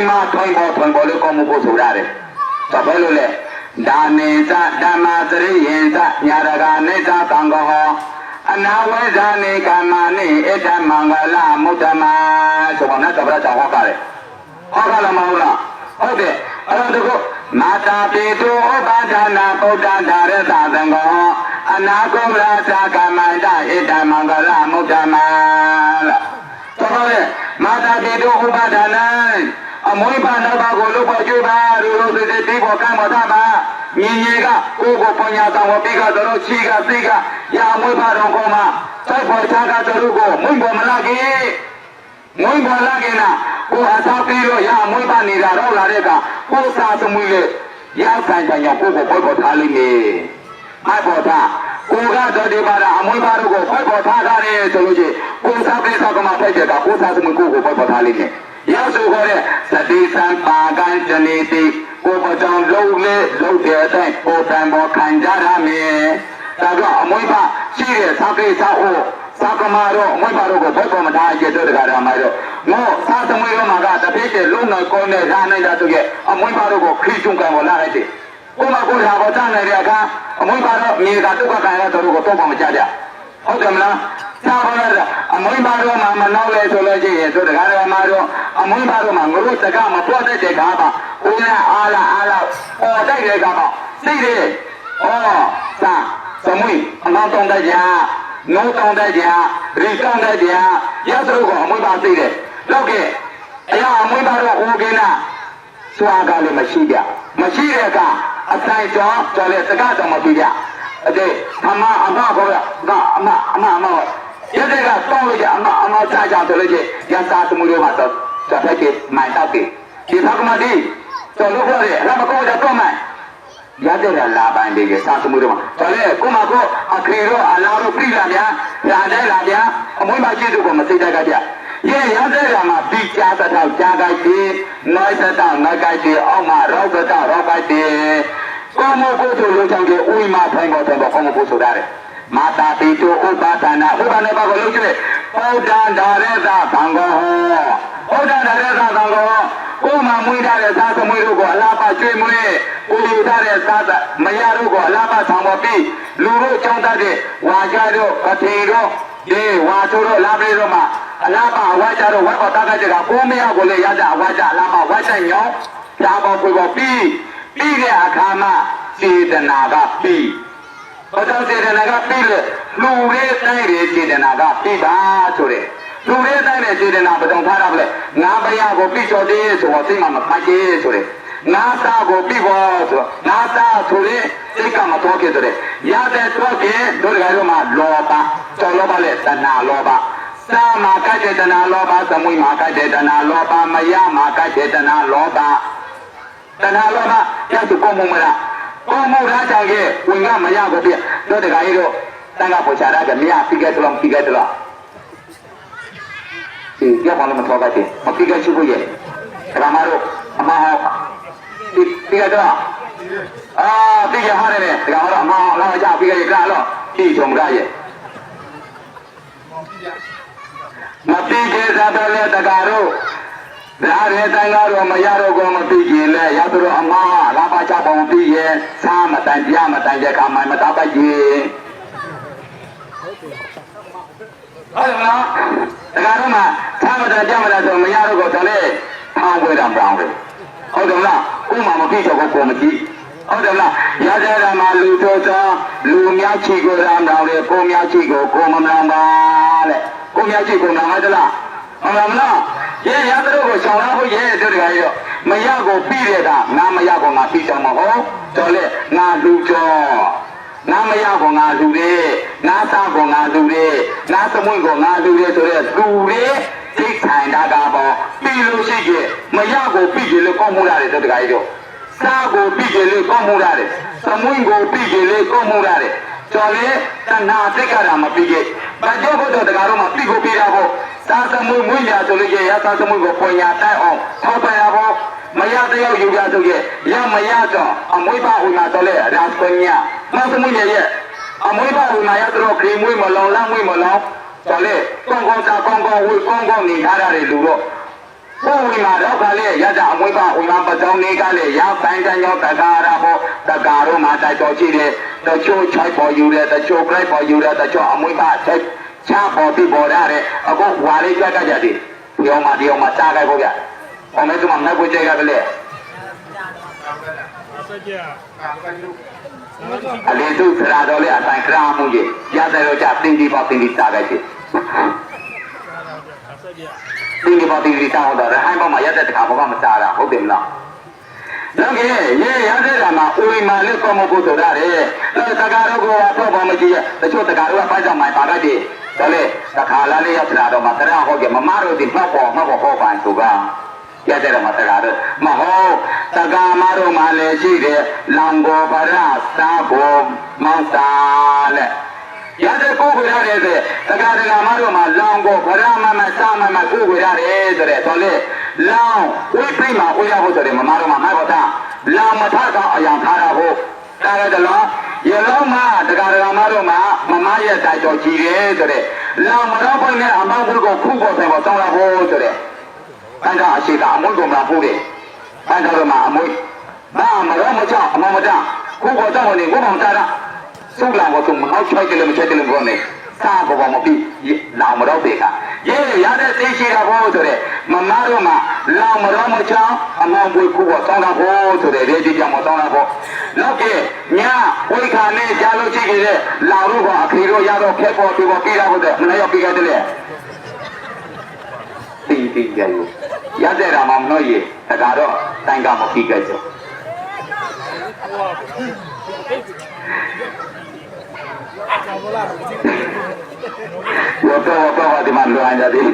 ma thoi bo le ko mu ko so ra de to ba lo le da ne sa dhamma sri yin sa nyaraga ne sa tang ko ho anawe sa ne kama ne eta mangala muddhama so ba na to ba cha ho ka de ho ka la ma ho la ho deအဲ့တော့မာတာပိတုဥပါဒနာဗုဒ္ဓဓာရသသံဃောအနာဂုမရာသကမန္တဣတမင်္ဂလမုဒ္ဓမာလားတော်ပါလေမာတာပိတုဥပါဒနာအမွေးပါနောက်ပါကိုလို့ပေါ်ကျွေးပါလူတို့တွေတိပေါ်ကံပေါ်တာပါမြင်ကြီးကကိုယ်ကိုပညာတော်ဝပိကတော့ချီကသိကရာမွေးပါတော်ကောမှာစိုက်ပေါ်ချကတို့ကိုမွေးပေါ်မလာကြီးမွေးပေါ်လာခင်လားကိုအသာပြီးတော့ရအမွေးပါနေတာတော့လာတဲ့ကကိုစာသမီးလေရဆိုင်ဆိုင်ကြောင့်ကိုပေါ်ထားလိမ့်မယ်အပေါ်ထားကိုကတော့ဒီပါတာအမွေးပါတို့ကိုပေါ်ထားတာလေဆိုလို့ချင်းကိုစာပြေသောကမှဖိုက်တဲ့ကကိုစာသမီးကိုပေါ်ထားလိမ့်မယ်ရောက်ဆိုခေါ်တဲ့သတိစံပါကံဇနေတိကိုပေါ်ကြောင့်လုံးလေလုံးတဲ့အတိုင်းပေါ်တန်ပေါ်ခံကြရမယ်ဒါတော့အမွေးပါရှိတဲ့သတိစာအိုသာကမာတော့အမွေးပါတို့ကိုပေါ်မထားရတဲ့တကားရမှာတော့ငေါသာသမီးတို့မှာကတပိတ်တဲ့လုံးတော်ကောင်းတဲ့ရာနိုင်တာတို့ရဲ့အမွေးပါတို့ကိုခိချုံကံပေါ်လာလိုက်တယ်ကိုမကိုရာပေါ်တန်းနေတဲ့အခါအမွေးပါတော့မြေကဒုက္ခကံရတဲ့တို့ကိုတော့မကြကြဟုတ်တယ်မလားသာပါလားအမွေးပါတို့မှာမနောက်လဲဆိုလို့ရှိရင်တို့တကားရမှာတော့အမွေးပါတို့မှာငရုတကမပွတ်တဲ့ကားပါဦးရအားလားပေါ်တိုက်တဲ့ကားပါသိတယ်ဩသာသမီးအနောက်တောင်းတဲ့ကြာနိုးတောင်းတဲ့ကြာရီတောင်းတဲ့ကြာရသတို့ကအမွေးပါသိတယ်လောက်ကဲအရာအမွေးပါတော့ဟိုကင်းလားစွာကလည်းမရှိတဲ့ကအတိုင်းကျော်လေစကားတော့မပြကြအတဲ့အမခေါ်ရအမရတဲ့ကတော့လို့ကြအမစားကြတယ်လို့ကြရစားသမီးတို့ကတော့စက်ဖက်မိုင်တော့ဒီသကမတိတော်လို့ခေါ်တယ်အမကောတော့မှရတဲ့လာပိုင်းလေးကစားသမီးတို့မှာတော်လေကိုမကောအခရီတော့အလားတော့ပြည်လာဗျာလာတယ်လားဗျာအမွေးပါရှိသူကမသိတတ်ကြဗျရေရတဲ့ကမှာပြီးကြားတထောက်ကြားကြိုက်ပြီးနိုင်တတောက်နိုင်ကြိုက်ပြီးအောက်မှာရောက်တတောက်ရောက်ကြိုက်ပြီးကိုမကိုဆိုလို့ချောင်းကြီးဥိမာထိုင်ပေါ်ကိုမကိုဆိုရတယ်မာတာပိတုဥပါဒနာဥပါဒနာဘာကိုလုပ်ကြလဲဗုဒ္ဓဓာရသသံဃောဗုဒ္ဓဓာရသသံဃောကိုမမွေးထားတဲ့သာသမီးတို့ကိုအလားပါကျွေးမွေးကိုလူထားတဲ့သာမရတို့ကိုအလားပါဆောင်ပေါ်ပြီးလူတို့ကြောင်းတတ်တဲ့ဝါကြတို့ပထေတို့ဒီဝါချိုတို့လာပြေတို့မှာအလားပါဝါကြတို့ဝက်ပေါ်တတ်တဲ့ကကိုမရကိုလည်းရကြဝါကြအလားပါဝါဆိုင်ညောင်းဓာပေါ်ကိုပြီးတဲ့အခါမှာစေတနာကပြီးဘာကြောင့်စေတနာကပြီးလဲလူလေးတိုင်းရဲ့စေတနာကပြီးပါဆိုတဲ့လူလေးတိုင်းရဲ့စေတနာဘယ်တော့ထားရမလဲငါဘုရားကိုပြီးချော်သေးဆိုတော့သိမှမဖိုက်သေးဆိုတဲ့ငါသားကိုပြီးဖို့ဆိုတော့ငါသားဆိုရင်စိတ်ကမတော်ခဲ့တဲ့ရတဲ့တော့ကျတို့တကယ်လို့မှလောဘကျော်လောဘနဲ့တဏှာလောဘသာမာကတဲ့တဏှာလောဘသမုိမာကတဲ့တဏှာလောဘမယမာကတဲ့တဏှာလောဘတဏှာလောဘရသူကောမမလားကောမလားကြောင့်ဝင်ကမရဘူးပြတို့တကယ်လို့တန်ခါပေါ်ချတာကမရပြီးခဲ့တော့ဒီကြပါလို့မတော်ပါသေးမပြီးခဲ့ရှိဘူးရဲ့ဒါမှမဟုတ်အမဟောပြီးခဲ့တော့ပြီးခဲ့ဟာတယ်ဒါမှမဟုတ်အမလာကြပြီးခဲ့ကြတော့ပြီးချုံကြရဲ့မပြီးခဲ့သဘလည်းတကားတော့ဒါရဲတိုင်းကတော့မရတော့ကောမပြီးရင်လဲရတော့အမလာပါချပေါင်းပြီးရဲ့စားမတန်ပြမတန်ကြခါမှမတားပါကြီးဟုတ်လားတကားတော့မှစားမတန်ပြမတန်ဆိုမရတော့ကောဆိုလဲထောင်းခွေတာပြောင်းတယ်ဟုတ်တယ်မလားဥမာမပြီးတော့ကိုမကြည့်ဟုတ်တယ်မလားရတဲ့ကမှာလူတို့သောလူများချီကိုရမ်းတော်လေကိုများချီကိုမမလောင်ပါတဲ့ကိုများချီကိုနားမတလားဟုတ်လားမလားရေရတဲ့ကိုဆောင်လာဖို့ရေတို့တကယ်ရောမရကိုပြီးတဲ့ကငါမရကိုငါပြီးတော့မဟုတ်တော်လေငါလူကျော်ငါမရကိုငါလူတယ်ငါသားကိုငါလူတယ်ငါသမွေးကိုငါလူတယ်ဆိုတဲ့လူတွေသိဆိုင်တာကပေါ့ပြီးလို့ရှိရဲ့မရကိုပြီးကြလို့ကောင်းမှုရတယ်တို့တကယ်ရောစားကိုပြီးကြလို့ကောင်းမှုရတယ်သမွေးကိုပြီးကြလို့ကောင်းမှုရတယ်ကျော်လေတဏှာသိက္ခာမပြီးရဲ့ဘာကြောင့်ဘုရားတကားတော့မပြီးကိုပြီးတာပေါ့သာသမွေးမွေးရဆိုလို့ရသာသမွေးကိုပွင့်ရတိုက်အောင်ထောက်ပံ့ရဖို့မရတဲ့ရောက်ယူကြဆိုရဲ့ရမရတော့အမွေးပါဝင်လာတော့လေရာစပညာမသမွေးရဲ့အမွေးပါဝင်လာရတော့ခေမွေးမလောင်လမ်းမွေးမလောင်တော်လေကောင်းကောင်းစားကောင်းကောင်းဝေးကောင်းကောင်းနေထားရတယ်လူတော့ ဘုံဝိမာတော့ကလေးရကြအမွေးကဝိမာပစောင်းနေကလေးရောက်တိုင်းတိုင်းရောက်တကားရဖို့တကားတော့မှတိုက်တော်ရှိတယ်တချို့ချိုက်ပေါ်ယူတယ်တချို့ပြိုက်ပေါ်ယူတယ်တချို့အမွေးကချက်ချပေါ်ပြီးပေါ်ရတယ်အခုဝါလေးကြကြကြတယ်ဒီအောင်မစားကြဖို့ဗျအမေကမှမကိုကြကြတယ်အလေးစုစရာတော်လေးအတိုင်းခရာမှုကြီးရတယ်တော့ကြတင်းဒီပေါ့တင်းဒီစားကြတယ်တင်းဒီပေါ့တင်းဒီစားတော့ရဟန်းပေါ်မှာရတဲ့တခါဘောကမစားတာဟုတ်တယ်မလားလောကရေရတဲ့ကမှာဥိမာလေးကောမကုသိုလ်ရတယ်တကားတော့ကတော့ဘာမကြည့်ရတချို့တကားတော့ဖိုက်ကြမှာပါကြတယ်ဒါလေတခါလာလေးရောက်လာတော့မှတရားဟောကြမမတို့ဒီမှတ်ပေါ်ဟောပန်သူကရတဲ့တော့မှတရားတော့မဟုတ်တကားမတို့မှလည်းရှိတယ်လောင်ဘောပရသာဘောမောင်သာလေရတဲ့ကိုယ်ကိုရတယ်ဆိုတကားမတို့မှလောင်ဘောပရမမစာမမကိုယ်ကိုရတယ်ဆိုတဲ့တော့လေလောင်ဝိပိမှာဝိရဖို့ဆိုတယ်မမတို့မှမိုက်ပေါ်တာလောင်မထကအရာထားတာဟုတ်တားရတယ်လို့ရလုံးမှာတကားမတို့မှမမရဲ့တိုက်တော်ကြီးတယ်ဆိုတဲ့လောင်မတော့ဖွင့်နဲ့အမောက်ဘူးကိုခုပေါ်ဆိုင်ပေါ်တောင်းလာဖို့ဆိုတဲ့ပန်းကအရှိကအမွေးကုန်လာဖို့တယ်ပန်းတော်မှာအမွေးဘာမရောမချအမောင်မတခုပေါ်တောင်းနေကိုမောင်တာစုလာဖို့သူမဟုတ်ချိုက်တယ်မချိုက်တယ်ကိုနေစားဘောမပြီးလောင်မတော့တဲ့ကရတဲ့သိရှိတာဖို့ဆိုတဲ့မမတို့မှာလောင်မတော့မချအမောင်ဘူးခုပေါ်တောင်းလာဖို့ဆိုတဲ့ဒီကြောင်မတောင်းလာဖို့နောက်ကညဝိခါနဲ့ကြားလို့ရှိခဲ့တဲ့လောင်တို့ကအခီတို့ရတော့ဖက်ပေါ်ပြီးပြေးတာဟုတ်တယ်မနေ့ရောက်ပြေးခဲ့တယ်လေတင်းကြရောရတဲ့ရာမမလို့ရတကားတော့တိုင်ကမပြီးခဲ့ကြတော့ဒီမှာလွန်ကြတယ်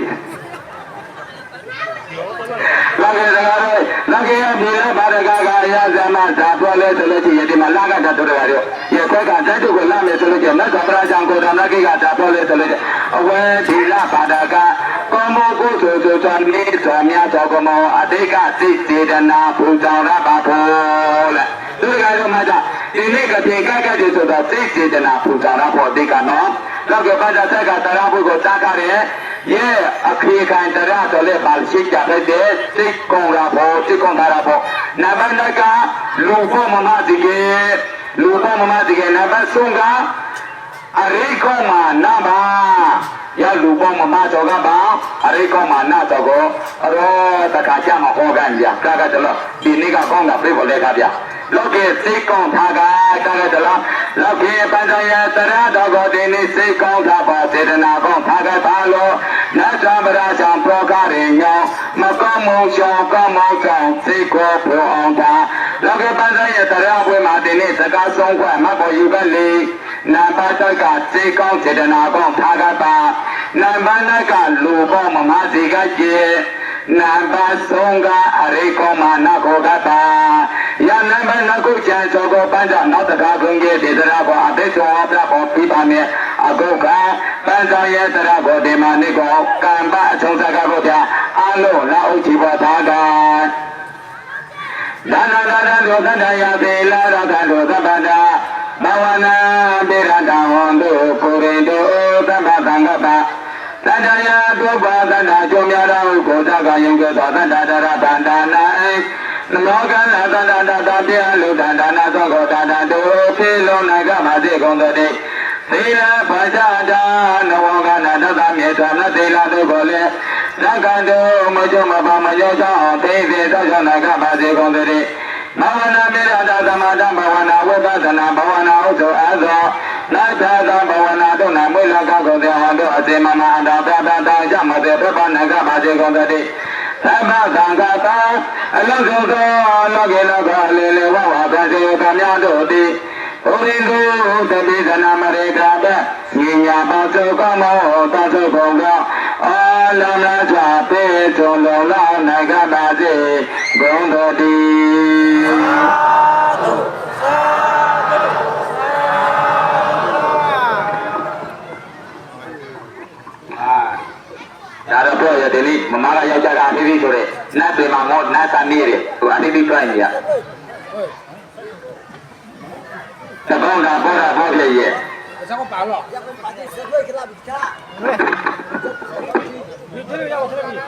လာခဲ့တကားတော့လာခဲ့ရပြီလားဘာတကားကရဇမသာပြောလဲဆိုလို့ရှိရင်ဒီမှာလာကတတ်တော်ရတယ်ရခွက်ကတတ်တုကိုလာမယ်ဆိုလို့ရှိရင်လက်တော်ပရာချံကိုတော်လက်ကိကတာပြောလဲဆိုလို့အဝဲဒီလာဘာတကားကောမောကုသိုလ်ဆိုတော်မြေတော်များတော်ကမောအတိတ်ကစိတ်စေတနာပူဇော်ရပါဖို့လေသူကတော့မှကြဒီနေ့ကပြေကတ်တယ်ဆိုတော့စိတ်စေတနာပူဇော်ရဖို့အတိတ်ကနော်လောကဘာသာတက်ကတရားဘုကိုတားကြတယ်ရဲ့အခီခံတရားတော်လည်းပါရှိကြတဲ့စိတ်ကုံရာဖို့စိတ်ကုံတာရာဖို့နဗန္ဒကလူဖို့မမတိကေနဗဆုံးကအရိကောမာနာဘာရလူပေါ်မမတော်ကပါအရိကောမာနာတော်ကိုရောတခါကြမှာဟောကန်ကြကာကတလို့ဒီနေ့ကကောင်းတာပြိဖို့လဲခါဗျလောကေစိတ်ကောင်းထားကာကတလို့လောကေပန္တယတရတော်ကိုဒီနေ့စိတ်ကောင်းထားပါစေတနာကောင်းထားကပါလို့နတ်သဗ္ဗရာဆောင်ပရောကရင်ညောမကောင်းမုံရှောင်းကောင်းမုံဆောင်စိတ်ကိုပရောအောင်တာလောကေပန္တယတရဘွေမှာဒီနေ့စကားဆုံးခွဲမပေါ်ယူပဲလေနံပါတ်ကစိတ်ကောင်းစေတနာကောင်းထားကပါနံပါတ်ကလူပေါ်မမစီကကျေနံပါတ်ဆုံးကအရိကောမာနခောကတာယနံပါတ်ကုချံသောကိုပန်းကြနောက်တကားခွင့်ရဲ့ဒေသရာပေါ်အဘိဓမ္မာပြပေါ်ပြပါမယ်အကုတ်ကပန်းဆောင်ရဲ့တရာကိုဒီမာနိကောကံပအချုံစကားကိုပြအလုံးလာဥချီပေါ်သားကဒါနလောကတယပေလာရောကတောသဗ္ဗတာဘဝနာပိရတဝန္တုကိုရိတုသဗ္ဗသံဃပသတ္တယာဒုဗ္ဗသတ္တကျုံများတော်ကိုသကယုံကသောသတ္တတရဗန္ဒနာနမောကလသတ္တတတပြလူတန္တနာသောကိုတတတုဖြေလုံးနိုင်ကမသိကုန်တဲ့သီလဘာဇာတာနဝကနာတသမြေသောနသီလတို့ကိုလည်းသက္ကံတို့မကြမပါမယောသောသိသိသောကြောင့်နိုင်ကမသိကုန်တဲ့ဘဝနာမေရတာသမထဘဝနာဝိပဿနာဘဝနာဥသောအသောနာသာသောဘဝနာတို့နာမွေလကကိုတေဟောတို့အစေမမအတာပပတာကြမတေပပနကပါစေကုန်တဲ့သမ္မာသံဃာတအလုသောလောကေလောကလေလေဝဝကစေကမြတ်တို့သည်ဘုရင်ကိုတပိသနာမရေကာပညီညာပါသောကမောတောသောဘုံကအာလနာချပေချုံလုံးလာနိုင်ကပါစေဘုံတော်တည်းဒါတော့ပြောရတဲ့နေ့မမကယောက်ျားကအသေးသေးဆိုတဲ့နတ်တွေမှာမောနတ်စာနေတယ်သူအသေးသေးတွိုင်းနေရတကောင်းတာပေါ်တာပေါ်ပြည့်ရဲ့上我办了。要不把这社会给他比卡。你这个要我这里。